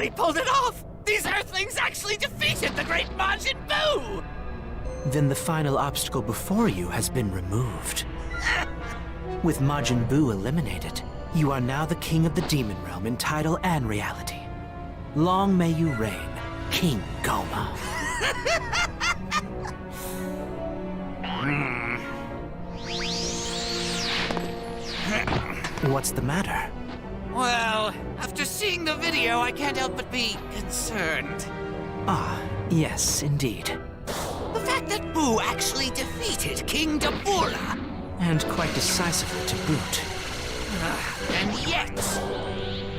finally pulled it off! These Earthlings actually defeated the great Majin Buu! Then the final obstacle before you has been removed. With Majin Buu eliminated, you are now the king of the Demon Realm in title and reality. Long may you reign, King Goma. What's the matter? Well, after seeing the video, I can't help but be concerned. Ah, yes, indeed. The fact that Buu actually defeated King Dabura. And quite decisively to boot. And yet,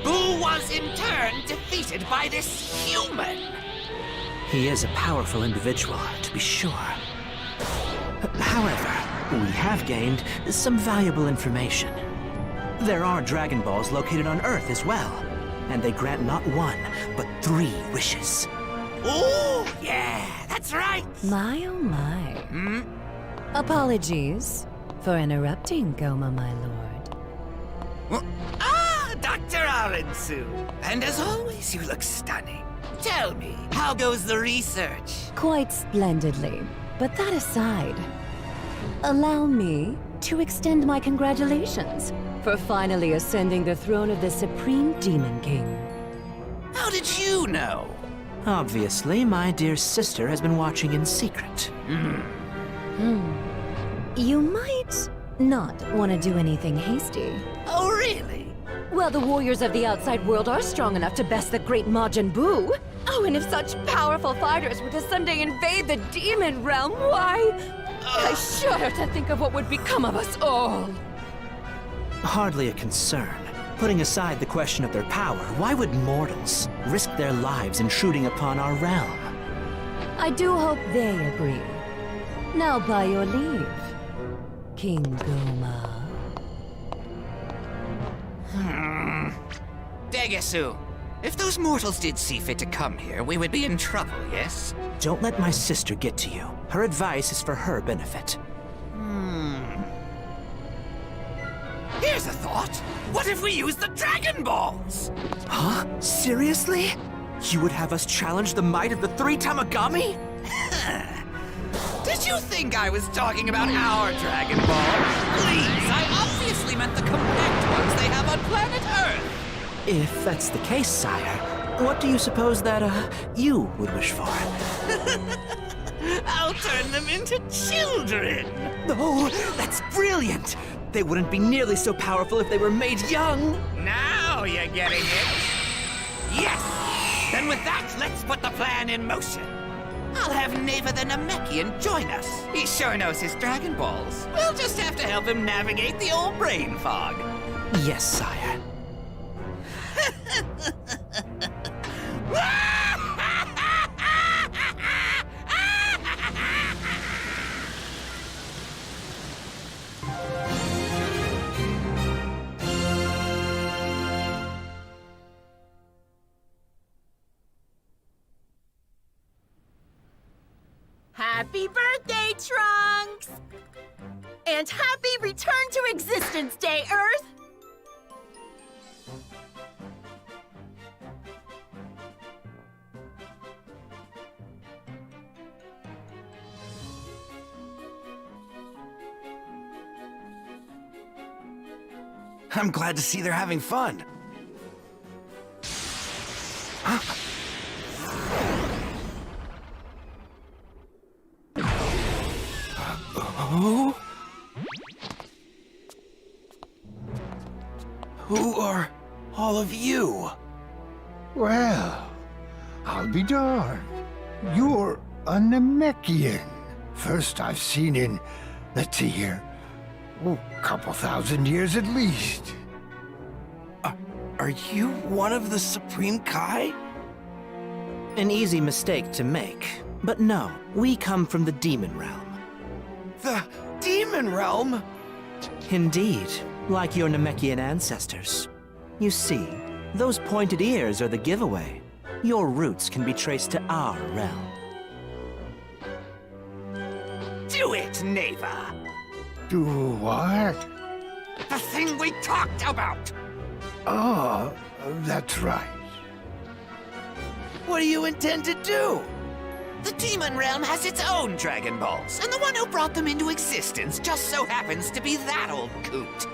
Buu was in turn defeated by this human. He is a powerful individual, to be sure. However, we have gained some valuable information. There are Dragon Balls located on Earth as well, and they grant not one, but 3 wishes. Oh, yeah, that's right. My oh my. Apologies for interrupting, Goma, my lord. Ah, Dr. Arensu. And as always, you look stunning. Tell me, how goes the research? Quite splendidly. But that aside, allow me to extend my congratulations for finally ascending the throne of the Supreme Demon King. How did you know? Obviously, my dear sister has been watching in secret. You might not want to do anything hasty. Oh, really? Well, the warriors of the outside world are strong enough to best the great Majin Buu. Oh, and if such powerful fighters were to someday invade the demon realm, why... I shudder to think of what would become of us all. Hardly a concern. Putting aside the question of their power, why would mortals risk their lives intruding upon our realm? I do hope they agree. Now, by your leave, King Goma. Degesu, if those mortals did see fit to come here, we would be in trouble, yes? Don't let my sister get to you. Her advice is for her benefit. Here's a thought. What if we use the Dragon Balls? Huh? Seriously? You would have us challenge the might of the 3 Tamagami? Did you think I was talking about our Dragon Ball? Please, I obviously meant the compact ones they have on planet Earth. If that's the case, sire, what do you suppose that, you would wish for? I'll turn them into children. Oh, that's brilliant! They wouldn't be nearly so powerful if they were made young. Now you're getting it. Yes! Then with that, let's put the plan in motion. I'll have Neva the Namekian join us. He sure knows his Dragon Balls. We'll just have to help him navigate the old brain fog. Yes, sire. Happy birthday, Trunks! And happy Return to Existence Day, Earth! I'm glad to see they're having fun. Huh? Who are all of you? Well, I'll be darned. You're a Namekian. First I've seen in, let's see here, a couple thousand years at least. Are you one of the Supreme Kai? An easy mistake to make. But no, we come from the Demon Realm. The Demon Realm? Indeed, like your Namekian ancestors. You see, those pointed ears are the giveaway. Your roots can be traced to our realm. Do it, Neva! Do what? The thing we talked about! Oh, that's right. What do you intend to do? The Demon Realm has its own Dragon Balls, and the one who brought them into existence just so happens to be that old coot.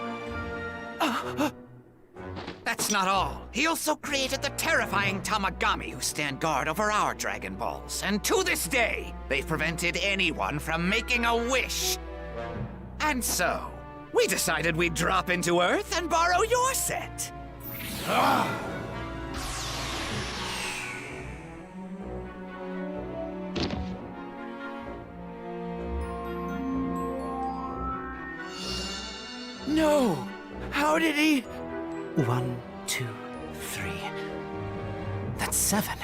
That's not all. He also created the terrifying Tamagami who stand guard over our Dragon Balls, and to this day, they've prevented anyone from making a wish. And so, we decided we'd drop into Earth and borrow your set. No! How did he? 1, 2, 3. That's 7.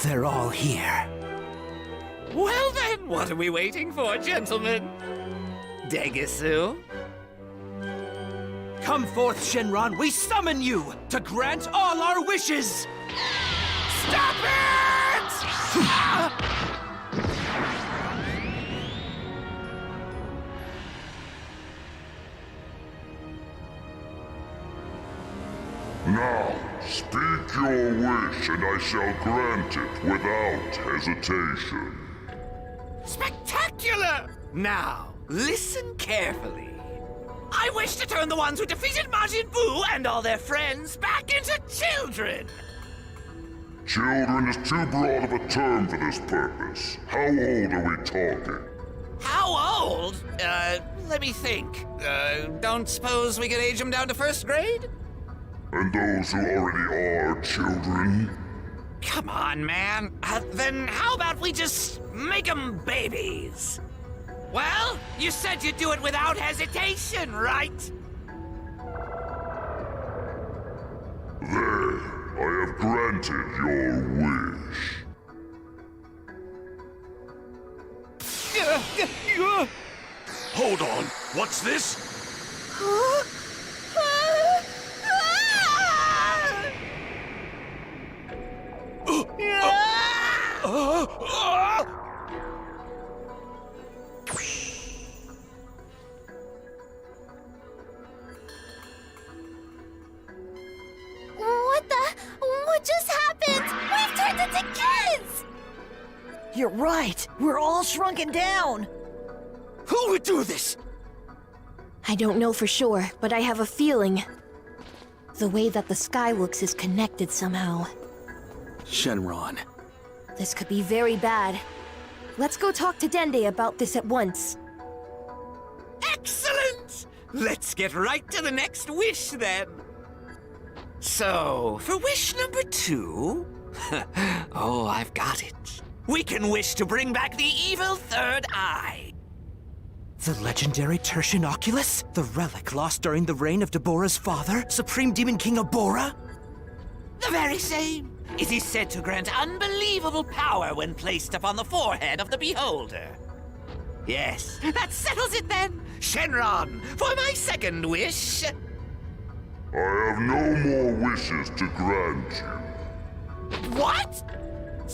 They're all here. Well then, what are we waiting for, gentlemen? Degisu? Come forth, Shenron! We summon you to grant all our wishes! Stop it! Now, speak your wish and I shall grant it without hesitation. Spectacular! Now, listen carefully. I wish to turn the ones who defeated Majin Buu and all their friends back into children! Children is too broad of a term for this purpose. How old are we talking? How old? Let me think. Don't suppose we could age them down to first grade? And those who already are children? Come on, man. Then how about we just make them babies? Well, you said you'd do it without hesitation, right? There, I have granted your wish. Hold on, what's this? What just happened? We've turned into kids! You're right. We're all shrunken down. Who would do this? I don't know for sure, but I have a feeling. The way that the sky looks is connected somehow. Shenron. This could be very bad. Let's go talk to Dende about this at once. Excellent! Let's get right to the next wish, then. So, for wish number 2... oh, I've got it. We can wish to bring back the evil third eye. The legendary Tertian Oculus? The relic lost during the reign of Deborah's father, Supreme Demon King Abora? The very same. It is said to grant unbelievable power when placed upon the forehead of the beholder. Yes, that settles it then. Shenron, for my second wish... I have no more wishes to grant you. What?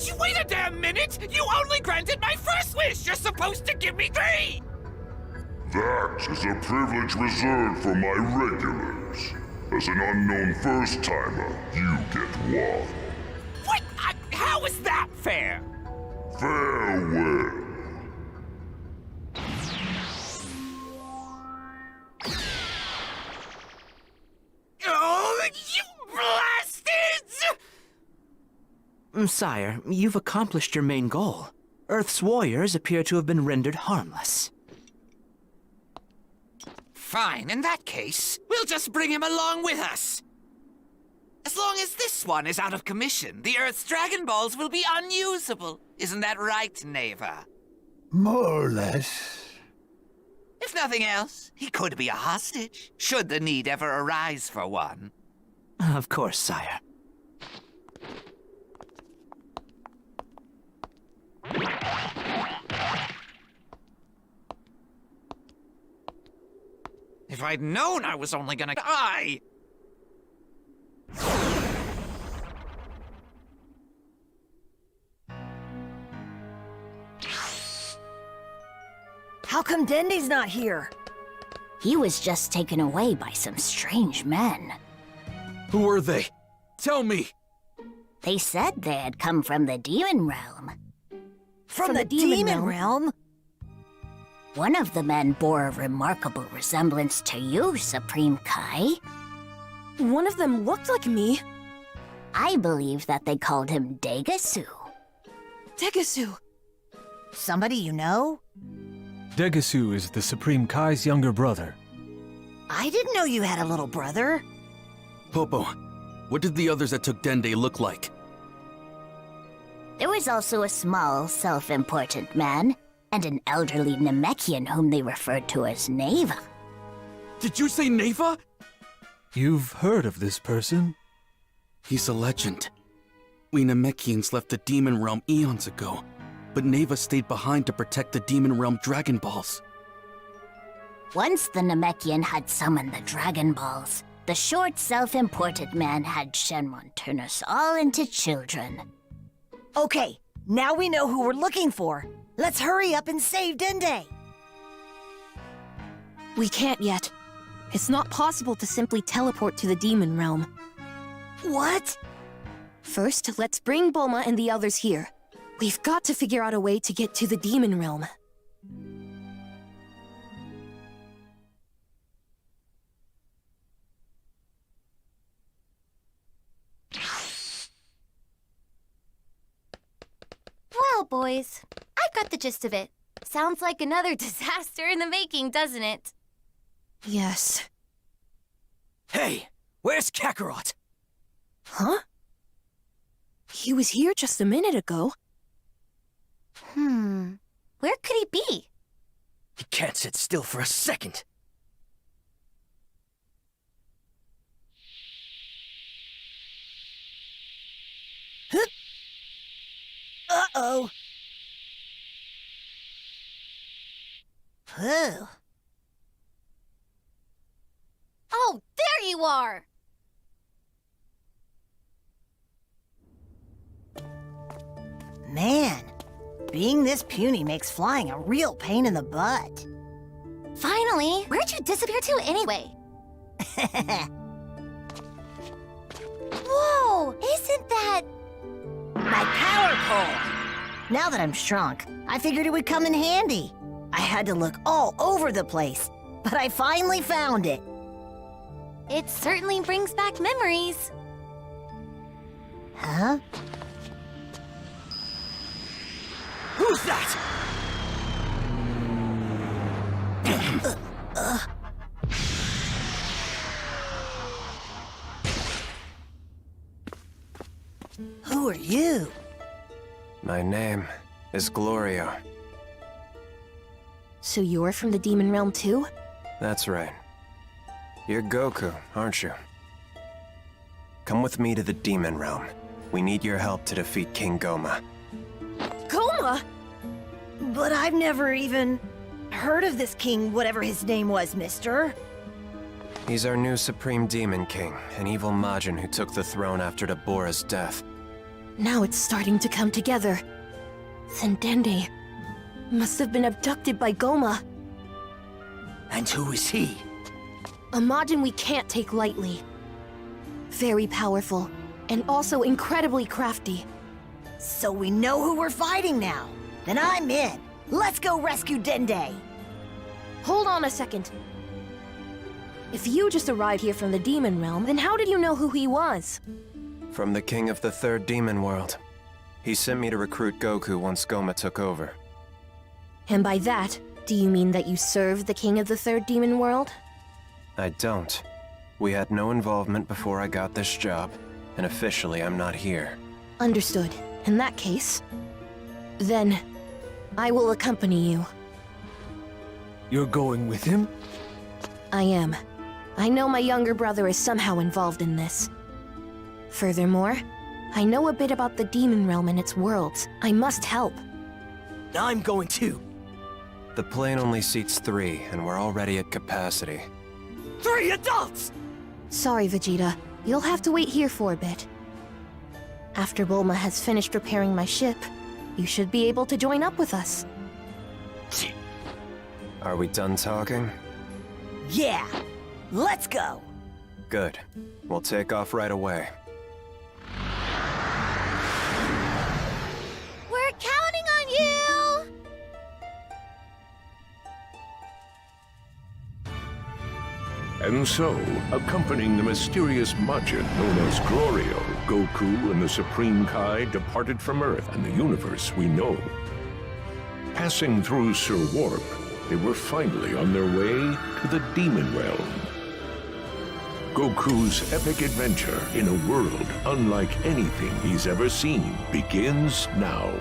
You wait a damn minute! You only granted my first wish! You're supposed to give me 3! That is a privilege reserved for my regulars. As an unknown first-timer, you get 1. What? How is that fair? Farewell. Oh, you bastards! Sire, you've accomplished your main goal. Earth's warriors appear to have been rendered harmless. Fine, in that case, we'll just bring him along with us. As long as this one is out of commission, the Earth's Dragon Balls will be unusable. Isn't that right, Neva? More or less. If nothing else, he could be a hostage, should the need ever arise for one. Of course, sire. If I'd known I was only gonna die! How come Dende's not here? He was just taken away by some strange men. Who are they? Tell me! They said they had come from the demon realm. From the demon realm? One of the men bore a remarkable resemblance to you, Supreme Kai. One of them looked like me. I believe that they called him Degasu. Degasu. Somebody you know? Degasu is the Supreme Kai's younger brother. I didn't know you had a little brother. Popo, what did the others that took Dende look like? There was also a small, self-important man, and an elderly Namekian whom they referred to as Neva. Did you say Neva? You've heard of this person? He's a legend. We Namekians left the demon realm eons ago, but Neva stayed behind to protect the demon realm Dragon Balls. Once the Namekian had summoned the Dragon Balls, the short, self-important man had Shenron turn us all into children. Okay, now we know who we're looking for. Let's hurry up and save Dende. We can't yet. It's not possible to simply teleport to the demon realm. What? First, let's bring Bulma and the others here. We've got to figure out a way to get to the demon realm. Well, boys, I've got the gist of it. Sounds like another disaster in the making, doesn't it? Yes. Hey, where's Kakarot? Huh? He was here just a minute ago. Where could he be? He can't sit still for a second. Huh? Uh-oh. Oh. Oh, there you are! Man, being this puny makes flying a real pain in the butt. Finally! Where'd you disappear to anyway? Whoa! Isn't that... My power pole! Now that I'm shrunk, I figured it would come in handy. I had to look all over the place, but I finally found it. It certainly brings back memories. Huh? Who's that? Who are you? My name is Glorio. So you're from the demon realm too? That's right. You're Goku, aren't you? Come with me to the demon realm. We need your help to defeat King Goma. Goma? But I've never even heard of this king, whatever his name was, mister. He's our new Supreme Demon King, an evil Majin who took the throne after Deborah's death. Now it's starting to come together. Then Dende must have been abducted by Goma. And who is he? A Majin we can't take lightly. Very powerful, and also incredibly crafty. So we know who we're fighting now. Then I'm in. Let's go rescue Dende. Hold on a second. If you just arrived here from the demon realm, then how did you know who he was? From the king of the third demon world. He sent me to recruit Goku once Goma took over. And by that, do you mean that you served the king of the third demon world? I don't. We had no involvement before I got this job, and officially I'm not here. Understood. In that case, then I will accompany you. You're going with him? I am. I know my younger brother is somehow involved in this. Furthermore, I know a bit about the demon realm and its worlds. I must help. I'm going too. The plane only seats 3, and we're already at capacity. 3 adults! Sorry, Vegeta. You'll have to wait here for a bit. After Bulma has finished repairing my ship, you should be able to join up with us. Are we done talking? Yeah! Let's go! Good. We'll take off right away. And so, accompanying the mysterious Majin known as Glorio, Goku and the Supreme Kai departed from Earth and the universe we know. Passing through Sir Warp, they were finally on their way to the Demon Realm. Goku's epic adventure in a world unlike anything he's ever seen begins now.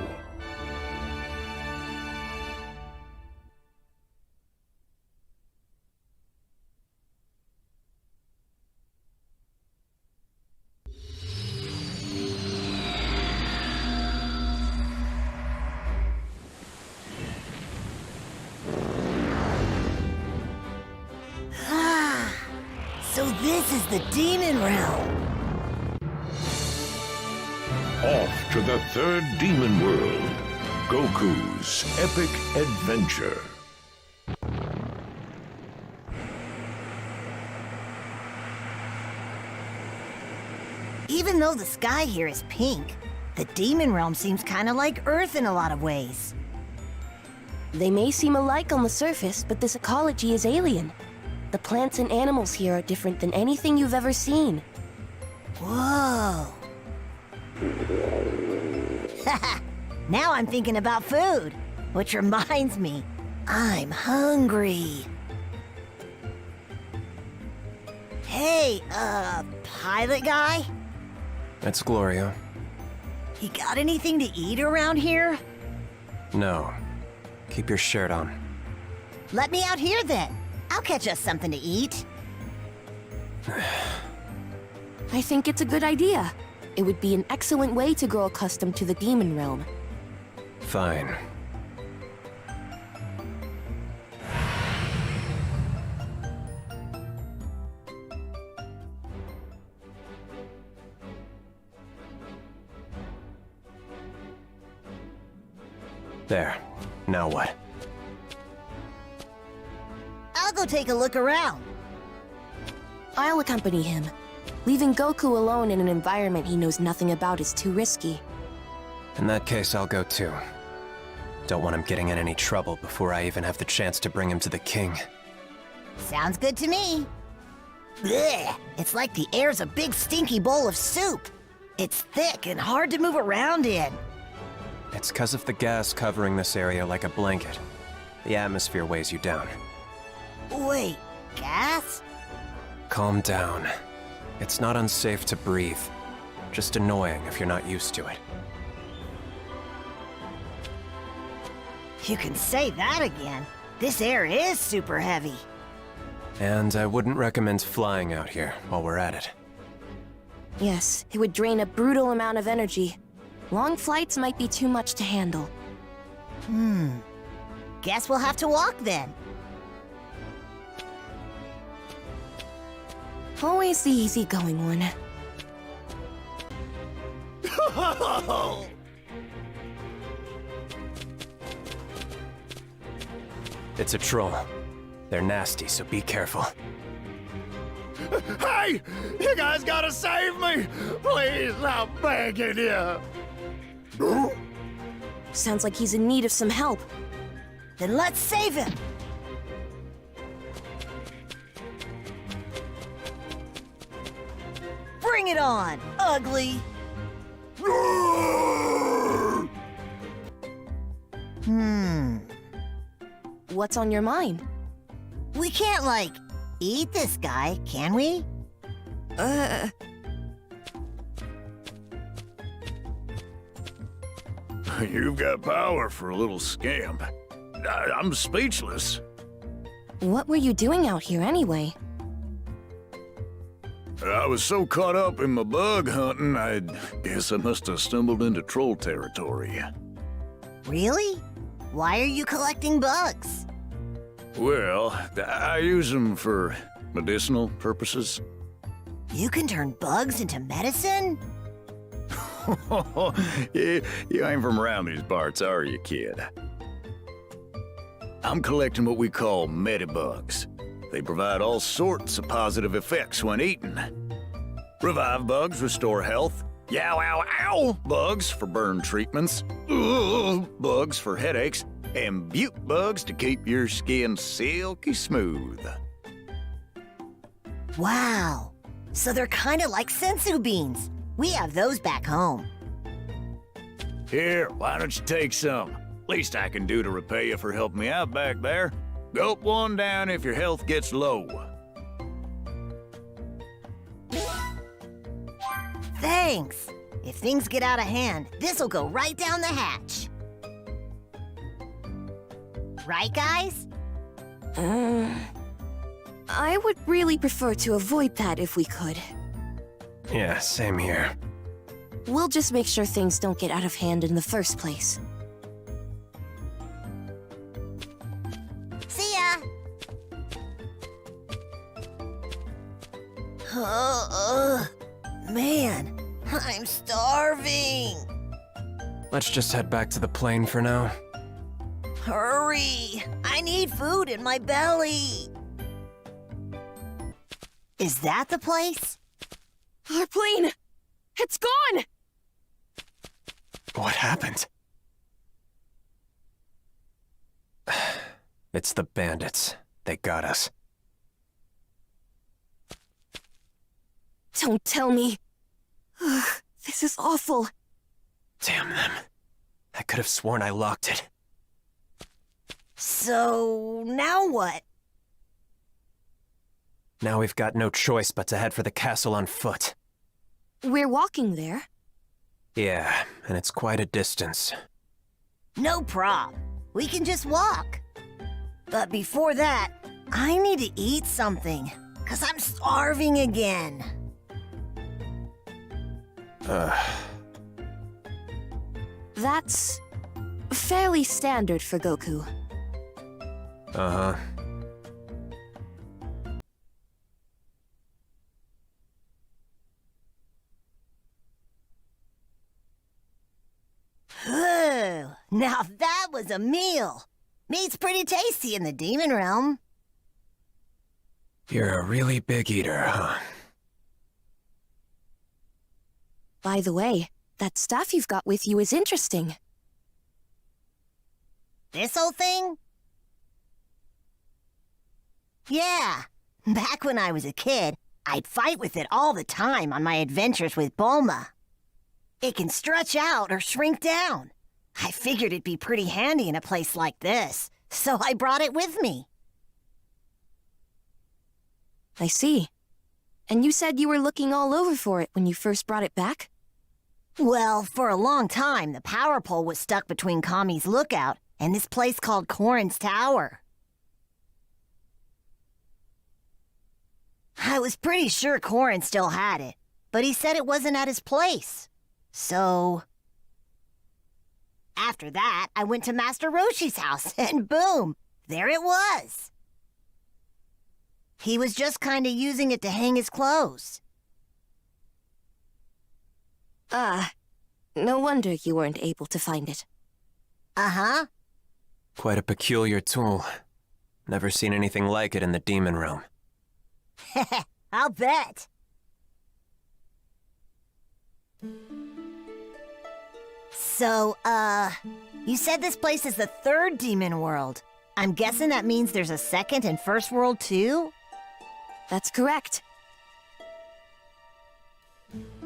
So this is the Demon Realm. Off to the third demon world, Goku's epic adventure. Even though the sky here is pink, the Demon Realm seems kind of like Earth in a lot of ways. They may seem alike on the surface, but this ecology is alien. The plants and animals here are different than anything you've ever seen. Whoa. Now I'm thinking about food, which reminds me, I'm hungry. Hey, pilot guy? It's Gloria. You got anything to eat around here? No. Keep your shirt on. Let me out here then. I'll catch us something to eat. I think it's a good idea. It would be an excellent way to grow accustomed to the Demon Realm. Fine. There. Now what? I'll go take a look around. I'll accompany him. Leaving Goku alone in an environment he knows nothing about is too risky. In that case, I'll go too. Don't want him getting in any trouble before I even have the chance to bring him to the king. Sounds good to me. Blech! It's like the air's a big stinky bowl of soup. It's thick and hard to move around in. It's 'cause of the gas covering this area like a blanket. The atmosphere weighs you down. Wait, gas? Calm down. It's not unsafe to breathe. Just annoying if you're not used to it. You can say that again. This air is super heavy. And I wouldn't recommend flying out here while we're at it. Yes, it would drain a brutal amount of energy. Long flights might be too much to handle. Guess we'll have to walk then. Always the easygoing one. It's a troll. They're nasty, so be careful. Hey! You guys gotta save me! Please, I'm begging you! Sounds like he's in need of some help. Then let's save him! Bring it on, ugly! What's on your mind? We can't, like, eat this guy, can we? You've got power for a little scamp. I'm speechless. What were you doing out here anyway? I was so caught up in my bug hunting, I guess I must have stumbled into troll territory. Really? Why are you collecting bugs? Well, I use them for medicinal purposes. You can turn bugs into medicine? You ain't from around these parts, are you, kid? I'm collecting what we call medibugs. They provide all sorts of positive effects when eaten. Revive bugs restore health. Yow, ow, ow! Bugs for burn treatments. Ugh, bugs for headaches. And butte bugs to keep your skin silky smooth. Wow. So they're kind of like sensu beans. We have those back home. Here, why don't you take some? Least I can do to repay you for helping me out back there. Gulp one down if your health gets low. Thanks. If things get out of hand, this'll go right down the hatch. Right, guys? I would really prefer to avoid that if we could. Yeah, same here. We'll just make sure things don't get out of hand in the first place. See ya! Man, I'm starving! Let's just head back to the plane for now. Hurry! I need food in my belly! Is that the place? Our plane! It's gone! What happened? It's the bandits. They got us. Don't tell me. Ugh, this is awful. Damn them. I could have sworn I locked it. So, now what? Now we've got no choice but to head for the castle on foot. We're walking there. Yeah, and it's quite a distance. No prob. We can just walk. But before that, I need to eat something, 'cause I'm starving again. That's fairly standard for Goku. Uh-huh. Ooh, now that was a meal. Meat's pretty tasty in the demon realm. You're a really big eater, huh? By the way, that stuff you've got with you is interesting. This whole thing? Yeah. Back when I was a kid, I'd fight with it all the time on my adventures with Bulma. It can stretch out or shrink down. I figured it'd be pretty handy in a place like this, so I brought it with me. I see. And you said you were looking all over for it when you first brought it back? Well, for a long time, the power pole was stuck between Kami's Lookout and this place called Korin's Tower. I was pretty sure Korin still had it, but he said it wasn't at his place. So... after that, I went to Master Roshi's house, and boom, there it was. He was just kinda using it to hang his clothes. No wonder you weren't able to find it. Uh-huh. Quite a peculiar tool. Never seen anything like it in the demon realm. I'll bet. So, you said this place is the third demon world. I'm guessing that means there's a second and first world too? That's correct.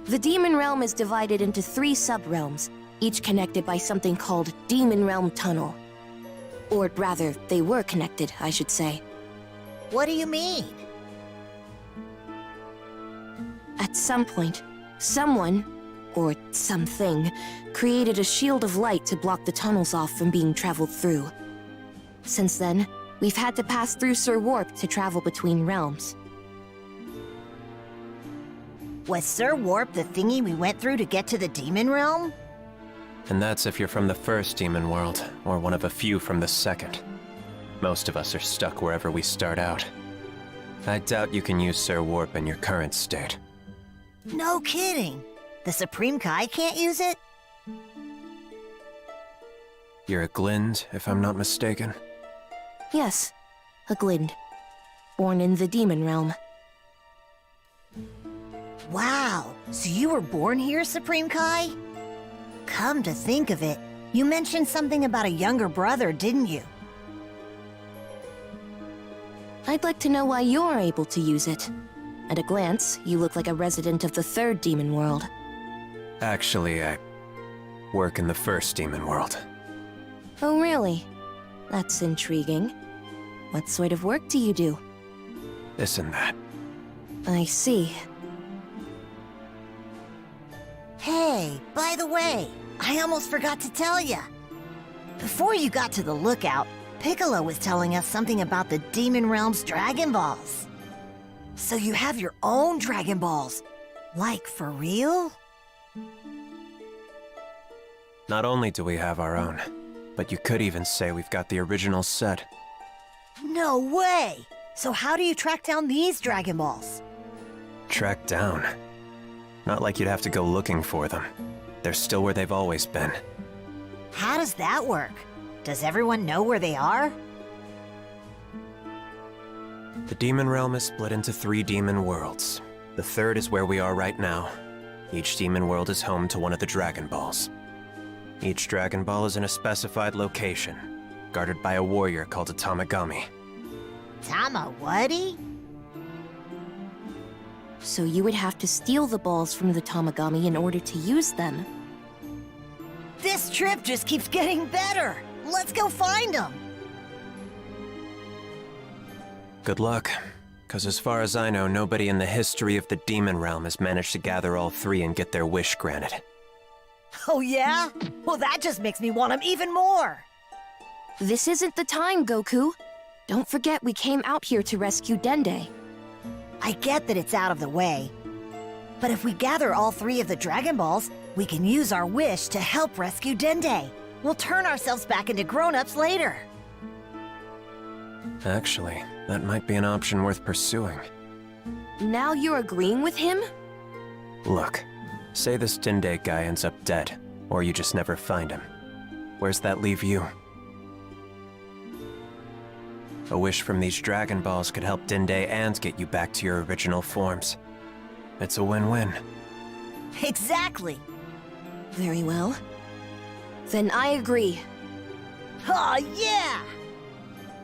The demon realm is divided into 3 sub-realms, each connected by something called Demon Realm Tunnel. Or rather, they were connected, I should say. What do you mean? At some point, someone, or something, created a shield of light to block the tunnels off from being traveled through. Since then, we've had to pass through Sir Warp to travel between realms. Was Sir Warp the thingy we went through to get to the demon realm? And that's if you're from the first demon world, or one of a few from the second. Most of us are stuck wherever we start out. I doubt you can use Sir Warp in your current state. No kidding. The Supreme Kai can't use it? You're a Glind, if I'm not mistaken. Yes, a Glind. Born in the demon realm. Wow, so you were born here, Supreme Kai? Come to think of it, you mentioned something about a younger brother, didn't you? I'd like to know why you're able to use it. At a glance, you look like a resident of the third demon world. Actually, I work in the first demon world. Oh, really? That's intriguing. What sort of work do you do? This and that. I see. Hey, by the way, I almost forgot to tell ya. Before you got to the lookout, Piccolo was telling us something about the Demon Realm's Dragon Balls. So you have your own Dragon Balls? Like, for real? Not only do we have our own, but you could even say we've got the original set. No way! So how do you track down these Dragon Balls? Track down. Not like you'd have to go looking for them. They're still where they've always been. How does that work? Does everyone know where they are? The Demon Realm is split into 3 demon worlds. The third is where we are right now. Each demon world is home to one of the Dragon Balls. Each Dragon Ball is in a specified location, guarded by a warrior called a Tamagami. Tama-whati? So you would have to steal the balls from the Tamagami in order to use them. This trip just keeps getting better! Let's go find them! Good luck, because as far as I know, nobody in the history of the Demon Realm has managed to gather all 3 and get their wish granted. Oh yeah? Well, that just makes me want them even more! This isn't the time, Goku. Don't forget we came out here to rescue Dende. I get that it's out of the way. But if we gather all 3 of the Dragon Balls, we can use our wish to help rescue Dende. We'll turn ourselves back into grown-ups later. Actually, that might be an option worth pursuing. Now you're agreeing with him? Look, say this Dende guy ends up dead, or you just never find him. Where's that leave you? A wish from these Dragon Balls could help Dende and get you back to your original forms. It's a win-win. Exactly! Very well. Then I agree. Aw, yeah!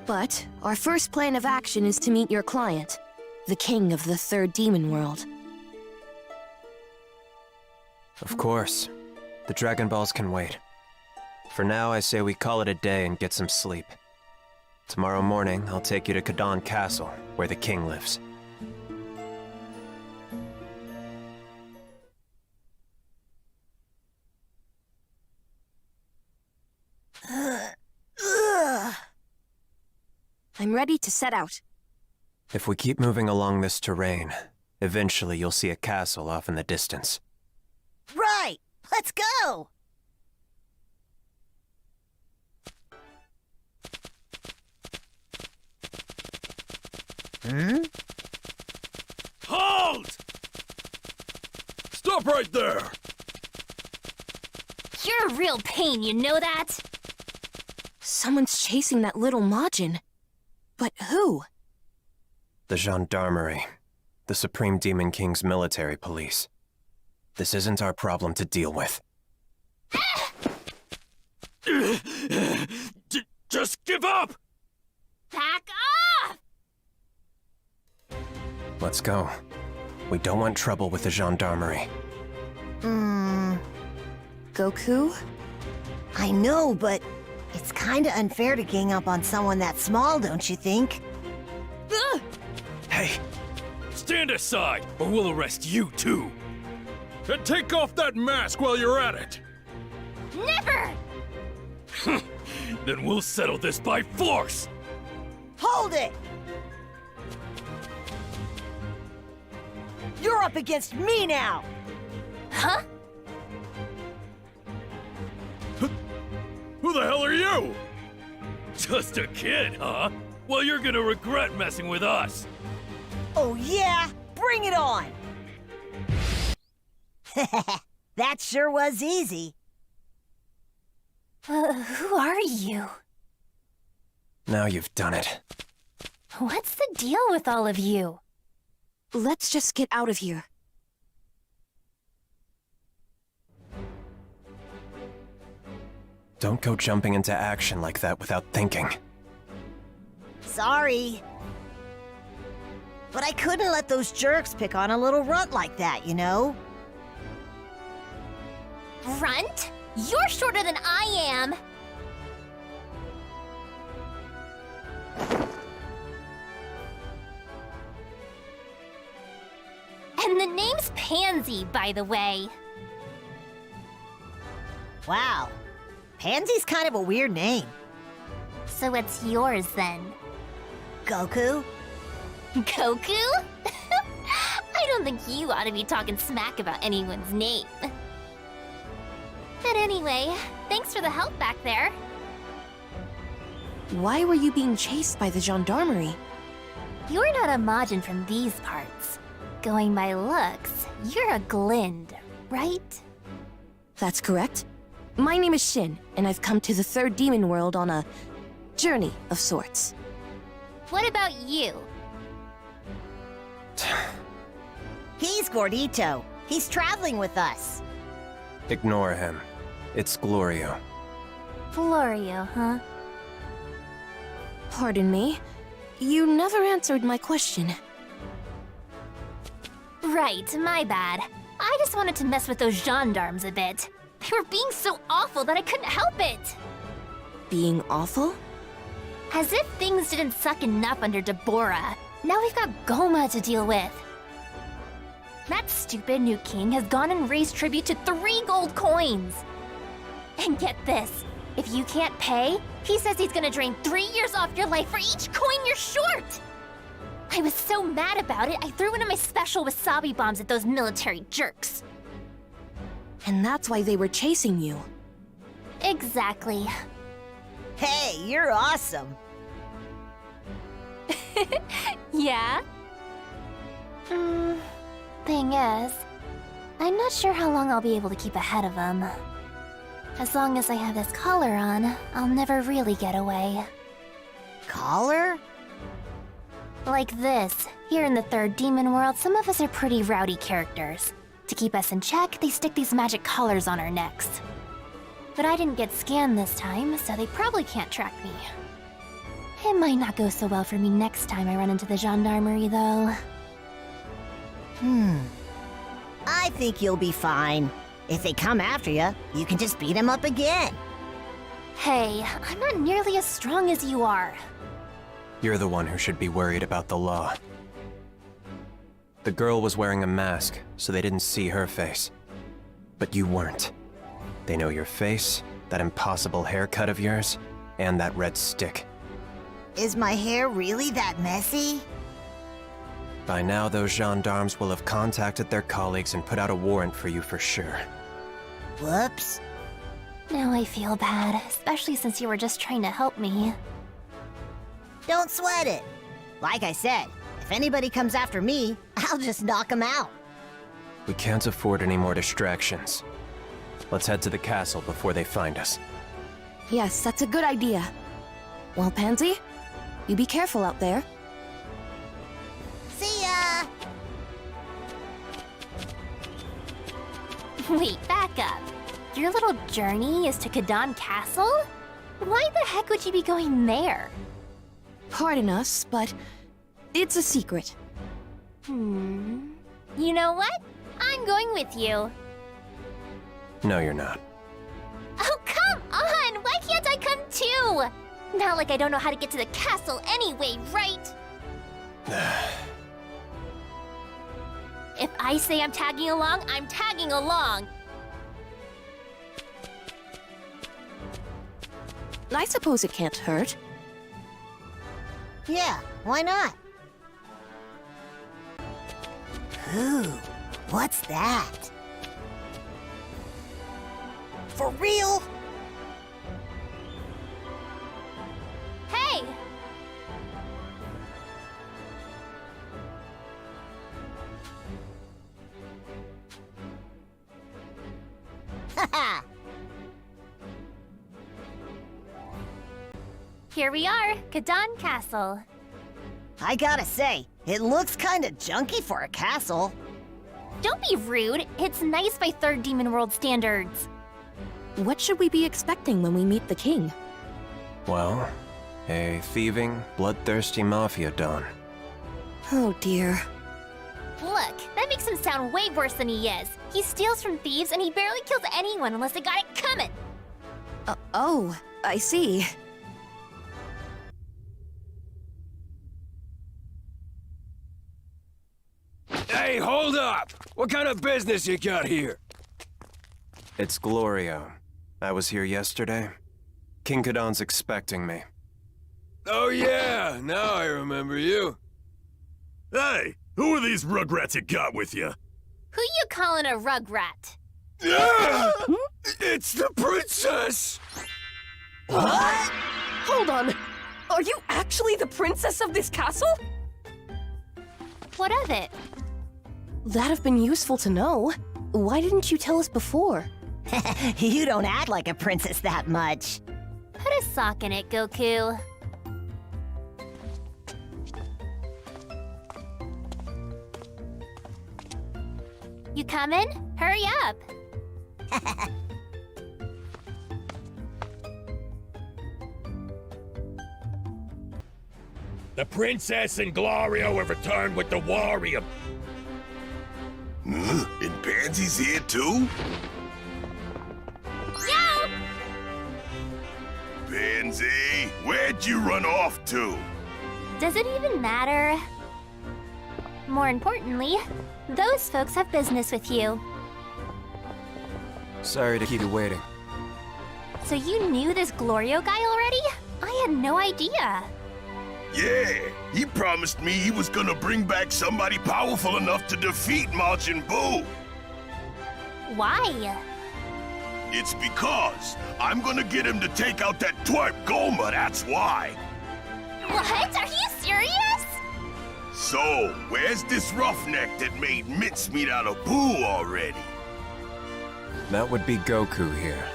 But our first plan of action is to meet your client, the king of the third demon world. Of course. The Dragon Balls can wait. For now, I say we call it a day and get some sleep. Tomorrow morning, I'll take you to Kadan Castle, where the king lives. I'm ready to set out. If we keep moving along this terrain, eventually you'll see a castle off in the distance. Right! Let's go! Hmm? Halt! Stop right there! You're a real pain, you know that? Someone's chasing that little Majin. But who? The Gendarmerie. The Supreme Demon King's military police. This isn't our problem to deal with. Just give up! Back off! Let's go. We don't want trouble with the Gendarmerie. Goku? I know, but it's kinda unfair to gang up on someone that small, don't you think? Hey! Stand aside, or we'll arrest you too! And take off that mask while you're at it! Never! Then we'll settle this by force! Hold it! You're up against me now! Huh? Who the hell are you? Just a kid, huh? Well, you're gonna regret messing with us. Oh yeah? Bring it on! That sure was easy. Who are you? Now you've done it. What's the deal with all of you? Let's just get out of here. Don't go jumping into action like that without thinking. Sorry. But I couldn't let those jerks pick on a little runt like that, you know? Runt? You're shorter than I am! And the name's Pansy, by the way. Wow. Pansy's kind of a weird name. So what's yours, then? Goku? Goku? I don't think you ought to be talking smack about anyone's name. But anyway, thanks for the help back there. Why were you being chased by the gendarmerie? You're not a Majin from these parts. Going by looks, you're a Glind, right? That's correct. My name is Shin, and I've come to the third demon world on a journey of sorts. What about you? He's Gordito. He's traveling with us. Ignore him. It's Glorio. Florio, huh? Pardon me. You never answered my question. Right, my bad. I just wanted to mess with those gendarmes a bit. They were being so awful that I couldn't help it. Being awful? As if things didn't suck enough under Deborah. Now we've got Goma to deal with. That stupid new king has gone and raised tribute to 3 gold coins. And get this, if you can't pay, he says he's gonna drain 3 years off your life for each coin you're short. I was so mad about it, I threw one of my special wasabi bombs at those military jerks. And that's why they were chasing you. Exactly. Hey, you're awesome. Yeah? Thing is, I'm not sure how long I'll be able to keep ahead of them. As long as I have this collar on, I'll never really get away. Collar? Like this. Here in the third demon world, some of us are pretty rowdy characters. To keep us in check, they stick these magic collars on our necks. But I didn't get scanned this time, so they probably can't track me. It might not go so well for me next time I run into the gendarmerie, though. I think you'll be fine. If they come after you, you can just beat them up again. Hey, I'm not nearly as strong as you are. You're the one who should be worried about the law. The girl was wearing a mask, so they didn't see her face. But you weren't. They know your face, that impossible haircut of yours, and that red stick. Is my hair really that messy? By now, those gendarmes will have contacted their colleagues and put out a warrant for you for sure. Whoops. Now I feel bad, especially since you were just trying to help me. Don't sweat it. Like I said, if anybody comes after me, I'll just knock them out. We can't afford any more distractions. Let's head to the castle before they find us. Yes, that's a good idea. Well, Pansy, you be careful out there. See ya! Wait, back up. Your little journey is to Kadan Castle? Why the heck would you be going there? Pardon us, but it's a secret. You know what? I'm going with you. No, you're not. Oh, come on! Why can't I come too? Not like I don't know how to get to the castle anyway, right? If I say I'm tagging along, I'm tagging along. I suppose it can't hurt. Yeah, why not? Ooh, what's that? For real? Hey! Haha! Here we are, Kadan Castle. I gotta say, it looks kinda junky for a castle. Don't be rude. It's nice by third demon world standards. What should we be expecting when we meet the king? Well, a thieving, bloodthirsty mafia don. Oh dear. Look, that makes him sound way worse than he is. He steals from thieves and he barely kills anyone unless they got it coming. Oh, I see. Hey, hold up! What kind of business you got here? It's Glorio. I was here yesterday. King Kadon's expecting me. Oh yeah, now I remember you. Hey, who are these rugrats you got with you? Who you calling a rugrat? It's the princess! What? Hold on. Are you actually the princess of this castle? What of it? That'd have been useful to know. Why didn't you tell us before? You don't act like a princess that much. Put a sock in it, Goku. You coming? Hurry up! The princess and Glorio have returned with the warrior. And Pansy's here too? Yo! Pansy, where'd you run off to? Does it even matter? More importantly, those folks have business with you. Sorry to keep you waiting. So you knew this Glorio guy already? I had no idea. Yeah, he promised me he was gonna bring back somebody powerful enough to defeat Majin Buu. Why? It's because I'm gonna get him to take out that twerp Goma, that's why. What? Are you serious? So, where's this roughneck that made mincemeat out of Buu already? That would be Goku here.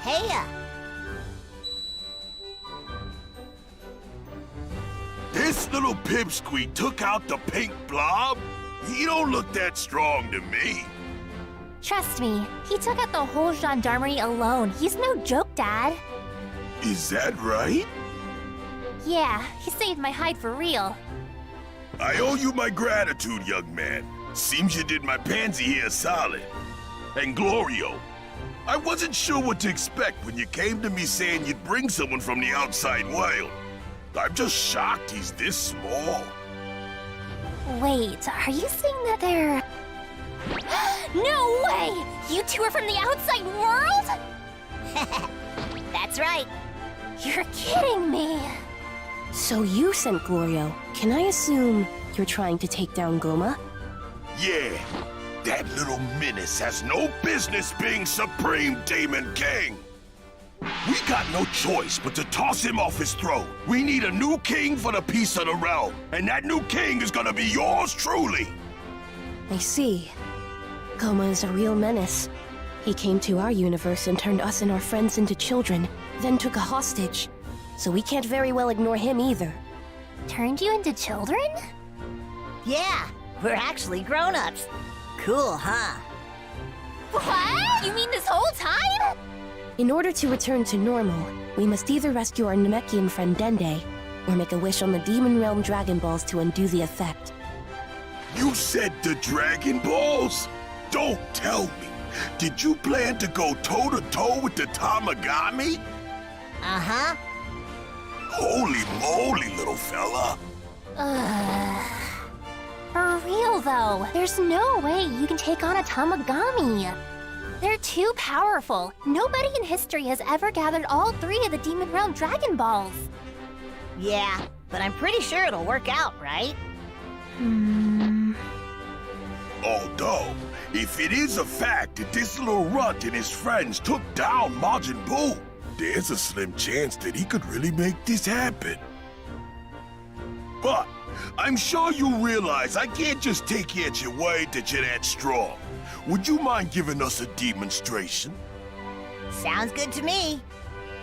Heya! This little pipsqueak took out the pink blob? He don't look that strong to me. Trust me, he took out the whole gendarmerie alone. He's no joke, Dad. Is that right? Yeah, he saved my hide for real. I owe you my gratitude, young man. Seems you did my pansy here solid. And Glorio, I wasn't sure what to expect when you came to me saying you'd bring someone from the outside world. I'm just shocked he's this small. Wait, are you saying that they're... No way! You two are from the outside world? That's right. You're kidding me. So you sent Glorio. Can I assume you're trying to take down Goma? Yeah, that little menace has no business being Supreme Demon King. We got no choice but to toss him off his throne. We need a new king for the peace of the realm, and that new king is gonna be yours truly. I see. Goma is a real menace. He came to our universe and turned us and our friends into children, then took a hostage. So we can't very well ignore him either. Turned you into children? Yeah, we're actually grown-ups. Cool, huh? What? You mean this whole time? In order to return to normal, we must either rescue our Namekian friend Dende, or make a wish on the Demon Realm Dragon Balls to undo the effect. You said the Dragon Balls? Don't tell me. Did you plan to go toe-to-toe with the Tamagami? Uh-huh. Holy moly, little fella. For real, though, there's no way you can take on a Tamagami. They're too powerful. Nobody in history has ever gathered all 3 of the Demon Realm Dragon Balls. Yeah, but I'm pretty sure it'll work out, right? Although, if it is a fact that this little runt and his friends took down Majin Buu, there's a slim chance that he could really make this happen. But I'm sure you realize I can't just take you at your word that you're that strong. Would you mind giving us a demonstration? Sounds good to me.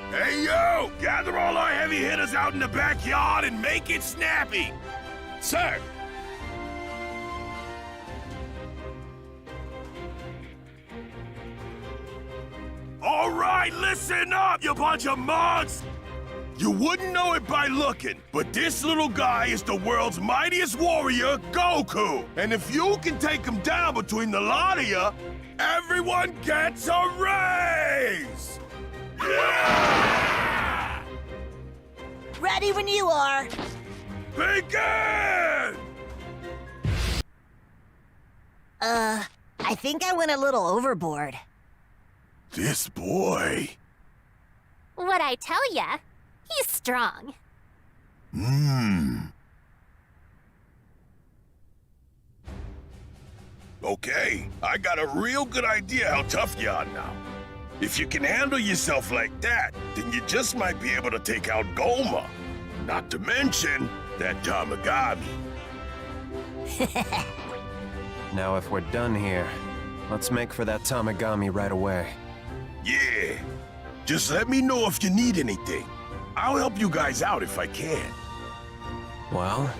Hey, yo! Gather all our heavy hitters out in the backyard and make it snappy! Sir! All right, listen up, you bunch of mugs! You wouldn't know it by looking, but this little guy is the world's mightiest warrior, Goku. And if you can take him down between the lot of you, everyone gets a raise! Yeah! Ready when you are. Begin! I think I went a little overboard. This boy. What'd I tell ya? He's strong. Okay, I got a real good idea how tough you are now. If you can handle yourself like that, then you just might be able to take out Goma. Not to mention that Tamagami. Now if we're done here, let's make for that Tamagami right away. Yeah. Just let me know if you need anything. I'll help you guys out if I can. Well,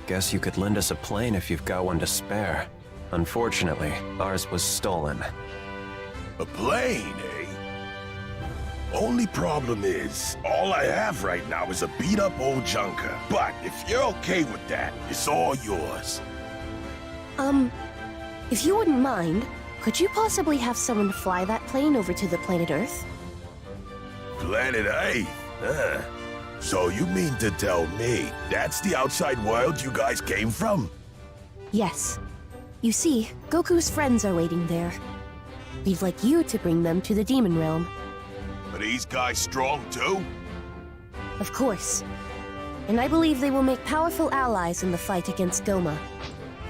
guess you could lend us a plane if you've got one to spare. Unfortunately, ours was stolen. A plane, eh? Only problem is, all I have right now is a beat-up old junker. But if you're okay with that, it's all yours. If you wouldn't mind, could you possibly have someone fly that plane over to the planet Earth? Planet Earth? Huh. So you mean to tell me that's the outside world you guys came from? Yes. You see, Goku's friends are waiting there. We'd like you to bring them to the Demon Realm. Are these guys strong too? Of course. And I believe they will make powerful allies in the fight against Goma.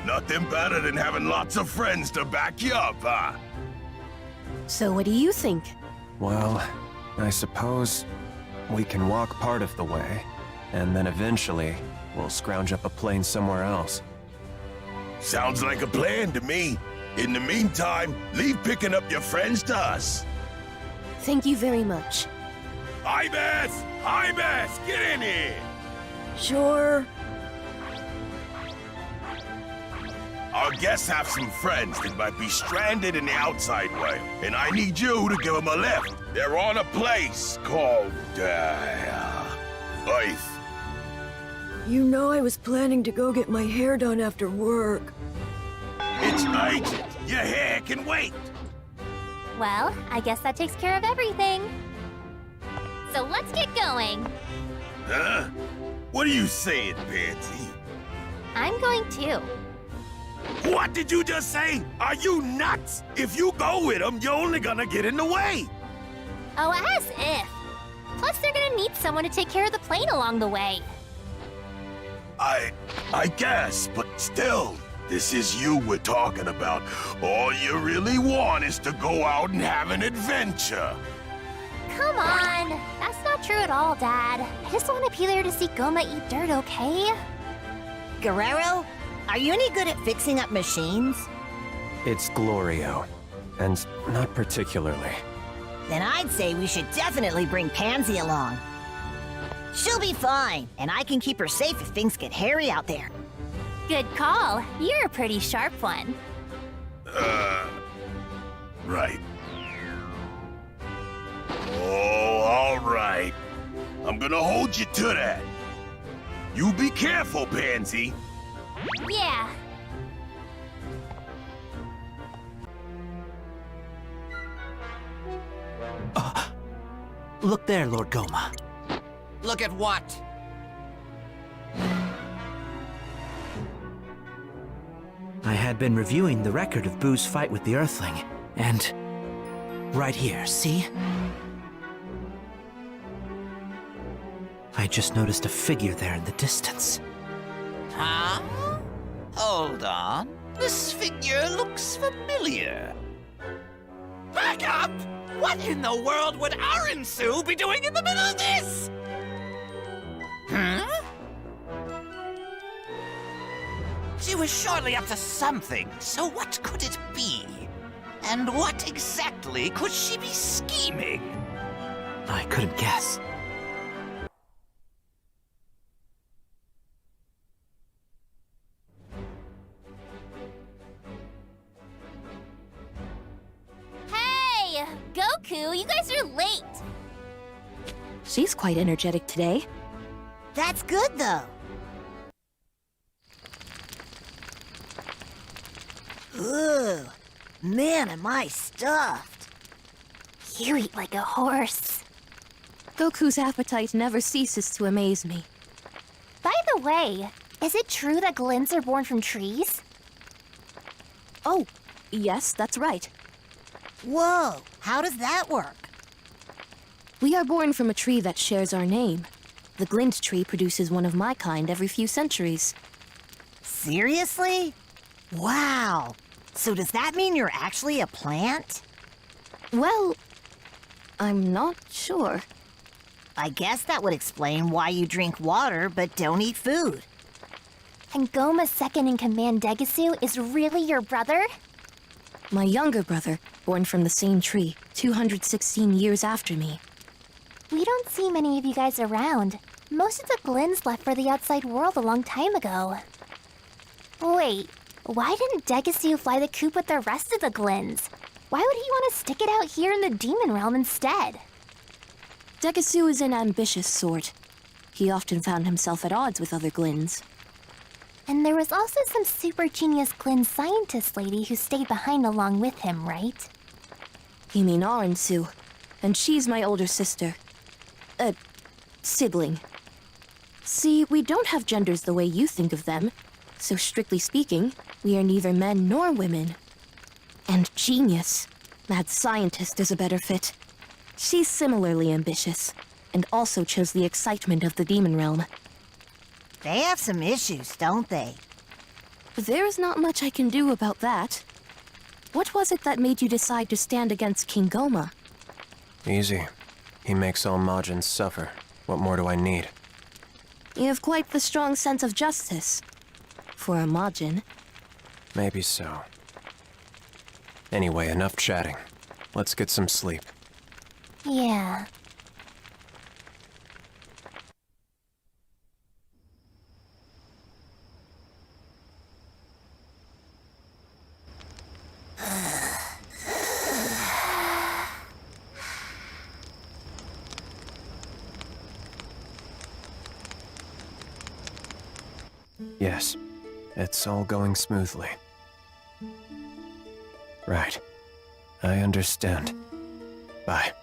Nothing better than having lots of friends to back you up, huh? So what do you think? Well, I suppose we can walk part of the way, and then eventually we'll scrounge up a plane somewhere else. Sounds like a plan to me. In the meantime, leave picking up your friends to us. Thank you very much. Ibis! Ibis! Get in here! Sure. Our guests have some friends that might be stranded in the outside world, and I need you to give them a lift. They're on a place called, Earth. You know I was planning to go get my hair done after work. It's urgent. Your hair can wait. Well, I guess that takes care of everything. So let's get going. Huh? What are you saying, Pansy? I'm going too. What did you just say? Are you nuts? If you go with them, you're only gonna get in the way. Oh, as if. Plus, they're gonna need someone to take care of the plane along the way. I guess, but still, this is you we're talking about. All you really want is to go out and have an adventure. Come on. That's not true at all, Dad. I just want to be there to see Goma eat dirt, okay? Guerrero, are you any good at fixing up machines? It's Glorio, and not particularly. Then I'd say we should definitely bring Pansy along. She'll be fine, and I can keep her safe if things get hairy out there. Good call. You're a pretty sharp one. Right. Oh, all right. I'm gonna hold you to that. You be careful, Pansy. Yeah. Look there, Lord Goma. Look at what? I had been reviewing the record of Boo's fight with the Earthling, and right here, see? I just noticed a figure there in the distance. Huh? Hold on. This figure looks familiar. Back up! What in the world would Arinsu be doing in the middle of this? Huh? She was surely up to something, so what could it be? And what exactly could she be scheming? I couldn't guess. Hey! Goku, you guys are late! She's quite energetic today. That's good, though. Ooh, man, am I stuffed. You eat like a horse. Goku's appetite never ceases to amaze me. By the way, is it true that glints are born from trees? Oh, yes, that's right. Whoa, how does that work? We are born from a tree that shares our name. The glint tree produces one of my kind every few centuries. Seriously? Wow. So does that mean you're actually a plant? Well, I'm not sure. I guess that would explain why you drink water but don't eat food. And Goma's second in command Degasu is really your brother? My younger brother, born from the same tree, 216 years after me. We don't see many of you guys around. Most of the Glins left for the outside world a long time ago. Wait, why didn't Degasu fly the coop with the rest of the Glins? Why would he want to stick it out here in the Demon Realm instead? Degasu is an ambitious sort. He often found himself at odds with other Glins. And there was also some super genius Glin scientist lady who stayed behind along with him, right? You mean Aransu, and she's my older sister. Sibling. See, we don't have genders the way you think of them, so strictly speaking, we are neither men nor women. And genius. Mad scientist is a better fit. She's similarly ambitious, and also chose the excitement of the Demon Realm. They have some issues, don't they? There's not much I can do about that. What was it that made you decide to stand against King Goma? Easy. He makes all Majins suffer. What more do I need? You have quite the strong sense of justice. For a Majin. Maybe so. Anyway, enough chatting. Let's get some sleep. Yeah. Yes, it's all going smoothly. Right. I understand. Bye.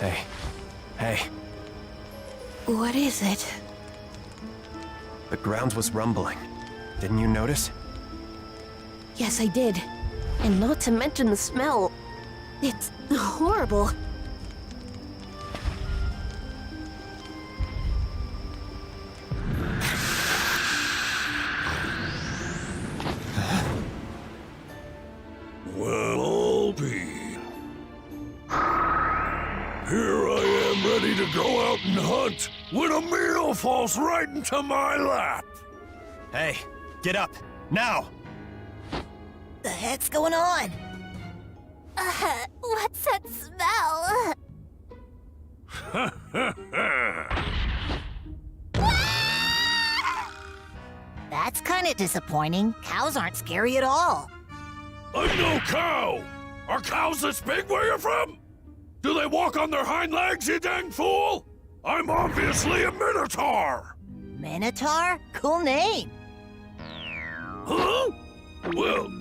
Hey. Hey. What is it? The ground was rumbling. Didn't you notice? Yes, I did. And not to mention the smell. It's horrible. Well, I'll be. Here I am ready to go out and hunt when a meal falls right into my lap. Hey, get up, now! The heck's going on? What's that smell? That's kind of disappointing. Cows aren't scary at all. I'm no cow! Are cows this big where you're from? Do they walk on their hind legs, you dang fool? I'm obviously a minotaur! Minotaur? Cool name. Huh? Well,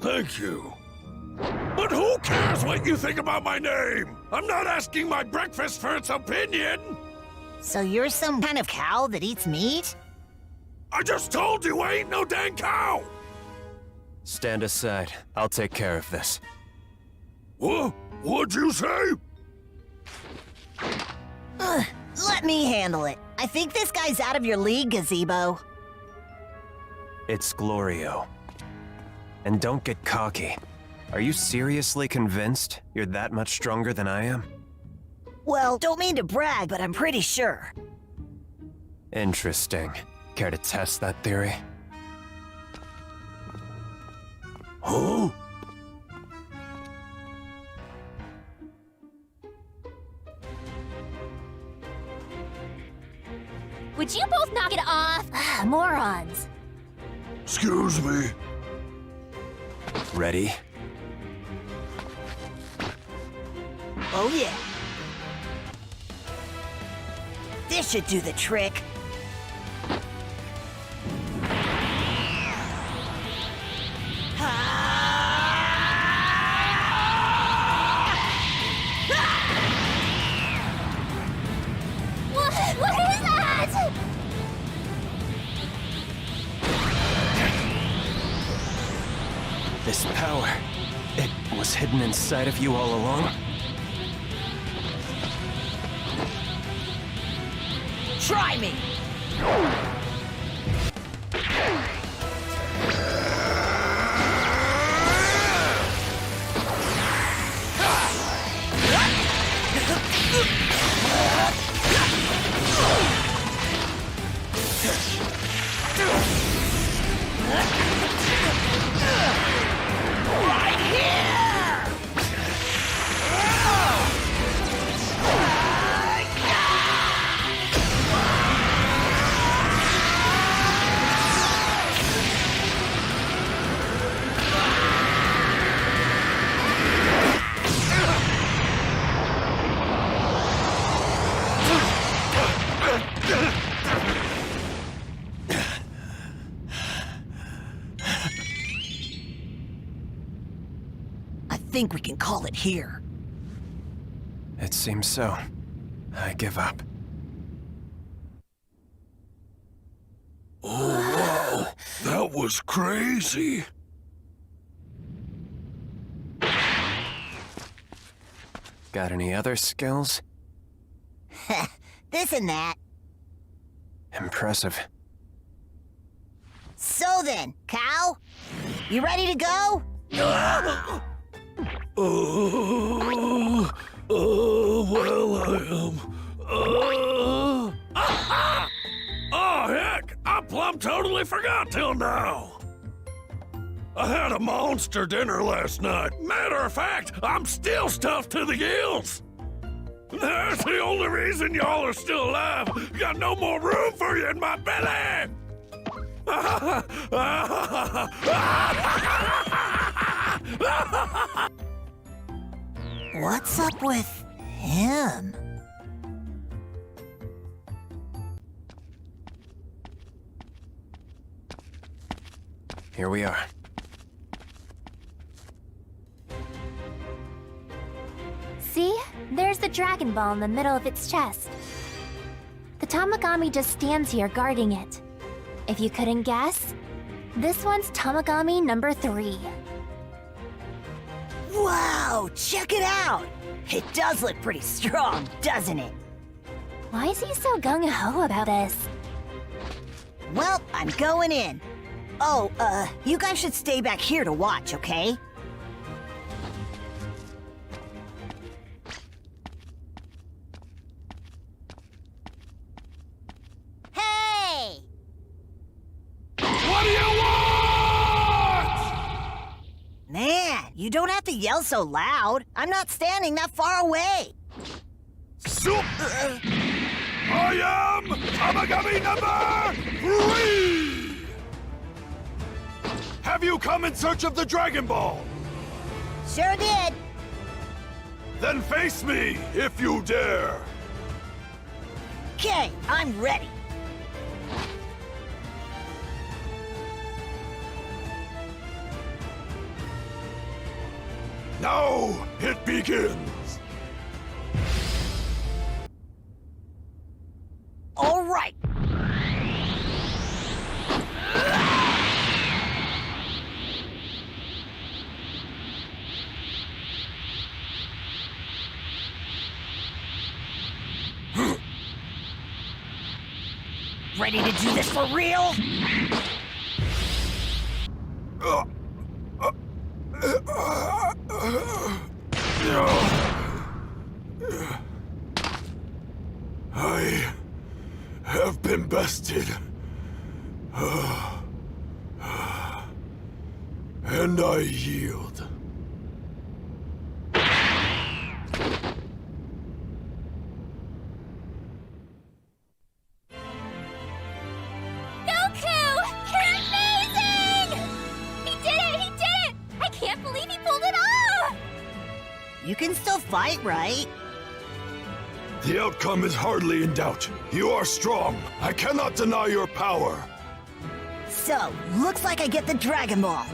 thank you. But who cares what you think about my name? I'm not asking my breakfast for its opinion! So you're some kind of cow that eats meat? I just told you I ain't no dang cow! Stand aside. I'll take care of this. What'd you say? Let me handle it. I think this guy's out of your league, Gazebo. It's Glorio. And don't get cocky. Are you seriously convinced you're that much stronger than I am? Well, don't mean to brag, but I'm pretty sure. Interesting. Care to test that theory? Huh? Would you both knock it off? Morons. Excuse me. Ready? Oh yeah. This should do the trick. What is that? This power, it was hidden inside of you all along? Try me! Right here! I think we can call it here. It seems so. I give up. Oh, wow. That was crazy. Got any other skills? This and that. Impressive. So then, Cow, you ready to go? Well, I am. Oh, heck! I plumb totally forgot till now. I had a monster dinner last night. Matter of fact, I'm still stuffed to the gills. That's the only reason y'all are still alive. Got no more room for you in my belly. What's up with him? Here we are. See? There's the Dragon Ball in the middle of its chest. The Tamagami just stands here guarding it. If you couldn't guess, this one's Tamagami number 3. Wow, check it out! It does look pretty strong, doesn't it? Why is he so gung-ho about this? Well, I'm going in. Oh, you guys should stay back here to watch, okay? Hey! What do you want? Man, you don't have to yell so loud. I'm not standing that far away. Soup! I am Tamagami number 3! Have you come in search of the Dragon Ball? Sure did. Then face me, if you dare. Okay, I'm ready. Now it begins. All right. Ready to do this for real? I have been bested. And I yield. You can still fight, right? The outcome is hardly in doubt. You are strong. I cannot deny your power. So, looks like I get the Dragon Ball.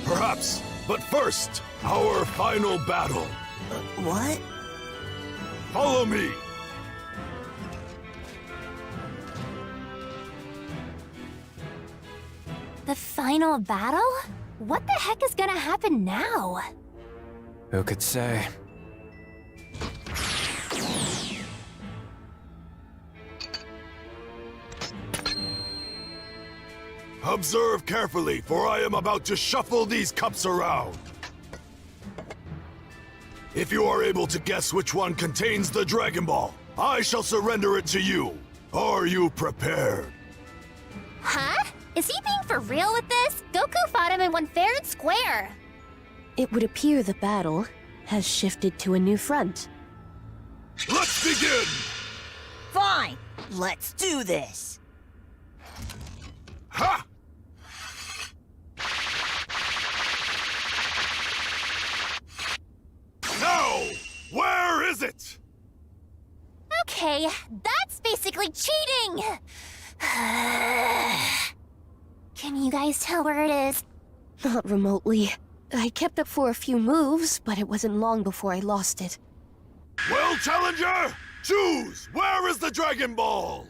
Perhaps. But first, our final battle. What? Follow me. The final battle? What the heck is gonna happen now? Who could say? Observe carefully, for I am about to shuffle these cups around. If you are able to guess which one contains the Dragon Ball, I shall surrender it to you. Are you prepared? Huh? Is he being for real with this? Goku fought him and won fair and square. It would appear the battle has shifted to a new front. Let's begin! Fine, let's do this. Ha! Now, where is it? Okay, that's basically cheating! Can you guys tell where it is? Not remotely. I kept up for a few moves, but it wasn't long before I lost it. Well, Challenger, choose! Where is the Dragon Ball?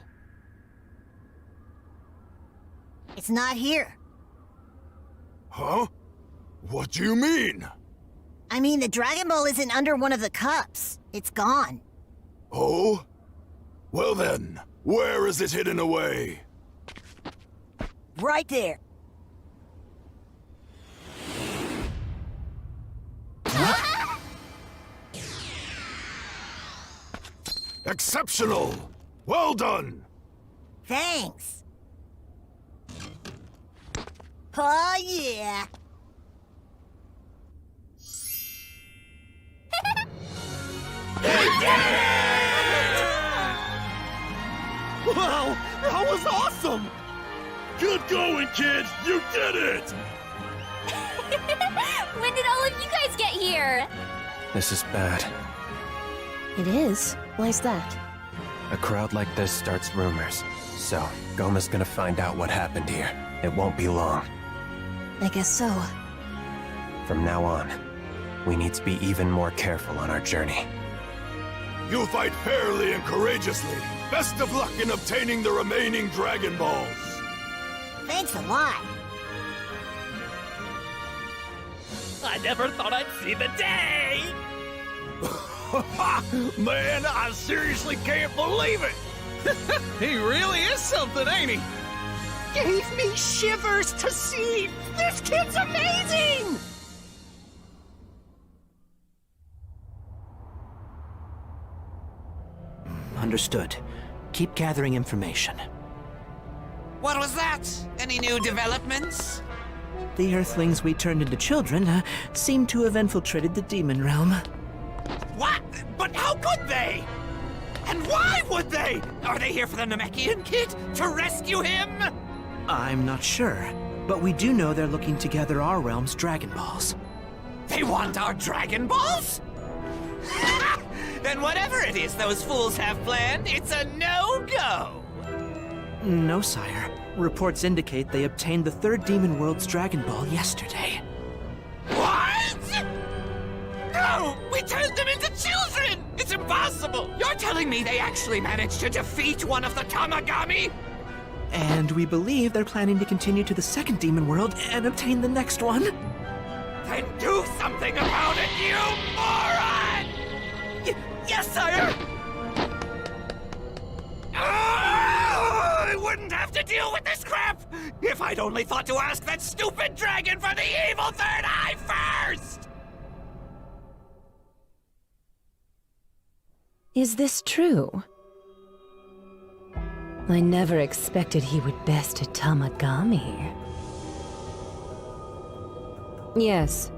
It's not here. Huh? What do you mean? I mean, the Dragon Ball isn't under one of the cups. It's gone. Oh? Well then, where is it hidden away? Right there. Exceptional! Well done! Thanks. Oh, yeah. Wow, that was awesome! Good going, kids! You did it! When did all of you guys get here? This is bad. It is? Why's that? A crowd like this starts rumors. So, Goma's gonna find out what happened here. It won't be long. I guess so. From now on, we need to be even more careful on our journey. You fight fairly and courageously. Best of luck in obtaining the remaining Dragon Balls. Thanks a lot. I never thought I'd see the day! Man, I seriously can't believe it! He really is something, ain't he? Gave me shivers to see! This kid's amazing! Understood. Keep gathering information. What was that? Any new developments? The Earthlings we turned into children seem to have infiltrated the Demon Realm. What? But how could they? And why would they? Are they here for the Namekian kid? To rescue him? I'm not sure, but we do know they're looking to gather our realm's Dragon Balls. They want our Dragon Balls? Then whatever it is those fools have planned, it's a no-go! No, sire. Reports indicate they obtained the third Demon World's Dragon Ball yesterday. What? No! We turned them into children! It's impossible! You're telling me they actually managed to defeat one of the Tamagami? And we believe they're planning to continue to the second Demon World and obtain the next one. Then do something about it, you moron! Yes, sire! I wouldn't have to deal with this crap if I'd only thought to ask that stupid dragon for the evil third eye first! Is this true? I never expected he would best a Tamagami. Yes.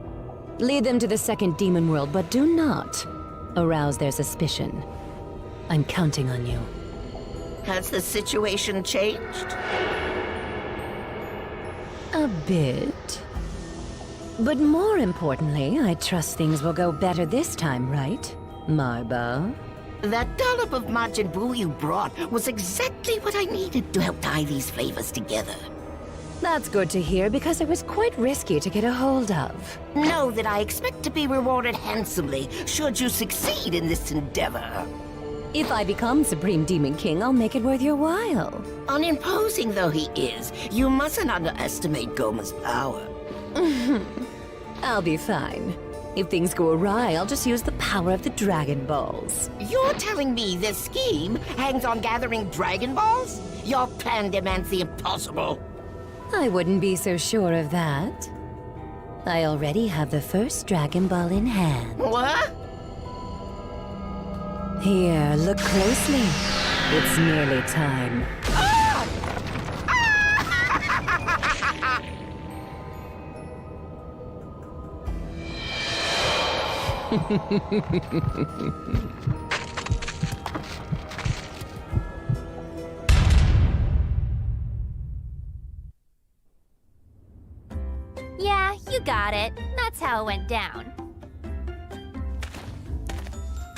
Lead them to the second demon world, but do not arouse their suspicion. I'm counting on you. Has the situation changed? A bit. But more importantly, I trust things will go better this time, right, Marba? That dollop of Majin Buu you brought was exactly what I needed to help tie these flavors together. That's good to hear because it was quite risky to get a hold of. Know that I expect to be rewarded handsomely should you succeed in this endeavor. If I become Supreme Demon King, I'll make it worth your while. Unimposing though he is, you mustn't underestimate Goma's power. I'll be fine. If things go awry, I'll just use the power of the Dragon Balls. You're telling me this scheme hangs on gathering Dragon Balls? Your plan demands the impossible. I wouldn't be so sure of that. I already have the first Dragon Ball in hand. What? Here, look closely. It's nearly time. Yeah, you got it. That's how it went down.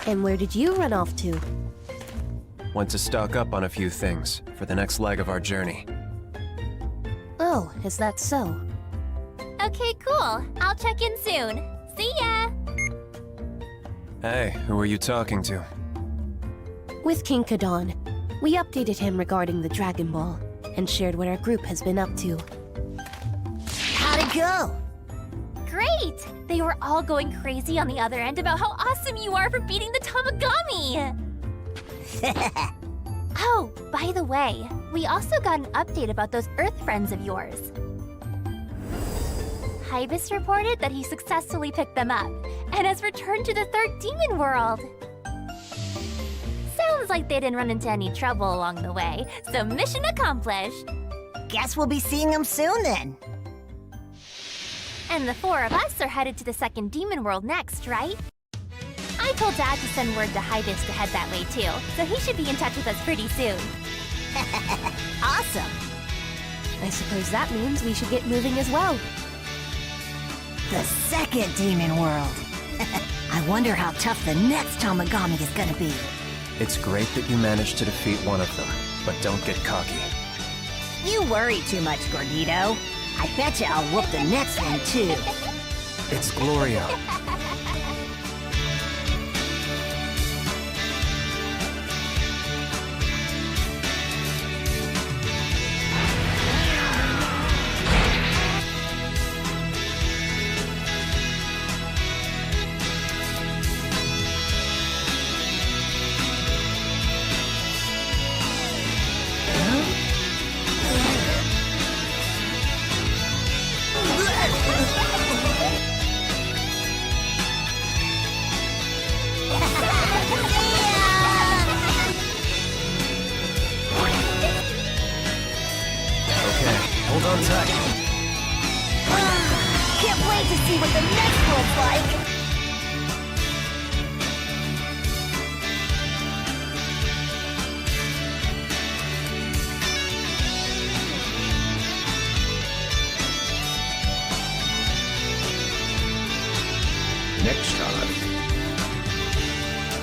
And where did you run off to? Want to stock up on a few things for the next leg of our journey. Oh, is that so? Okay, cool. I'll check in soon. See ya! Hey, who are you talking to? With King Kadon. We updated him regarding the Dragon Ball, and shared what our group has been up to. How'd it go? Great! They were all going crazy on the other end about how awesome you are for beating the Tamagami! Oh, by the way, we also got an update about those Earth friends of yours. Hybis reported that he successfully picked them up, and has returned to the third demon world. Sounds like they didn't run into any trouble along the way, so mission accomplished. Guess we'll be seeing them soon then. And the four of us are headed to the second demon world next, right? I told Dad to send word to Hybis to head that way too, so he should be in touch with us pretty soon. Awesome. I suppose that means we should get moving as well. The second demon world. I wonder how tough the next Tamagami is gonna be. It's great that you managed to defeat one of them, but don't get cocky. You worry too much, Gordito. I bet you I'll whoop the next one too. It's Glorio. Hold on tight. Can't wait to see what the next world's like.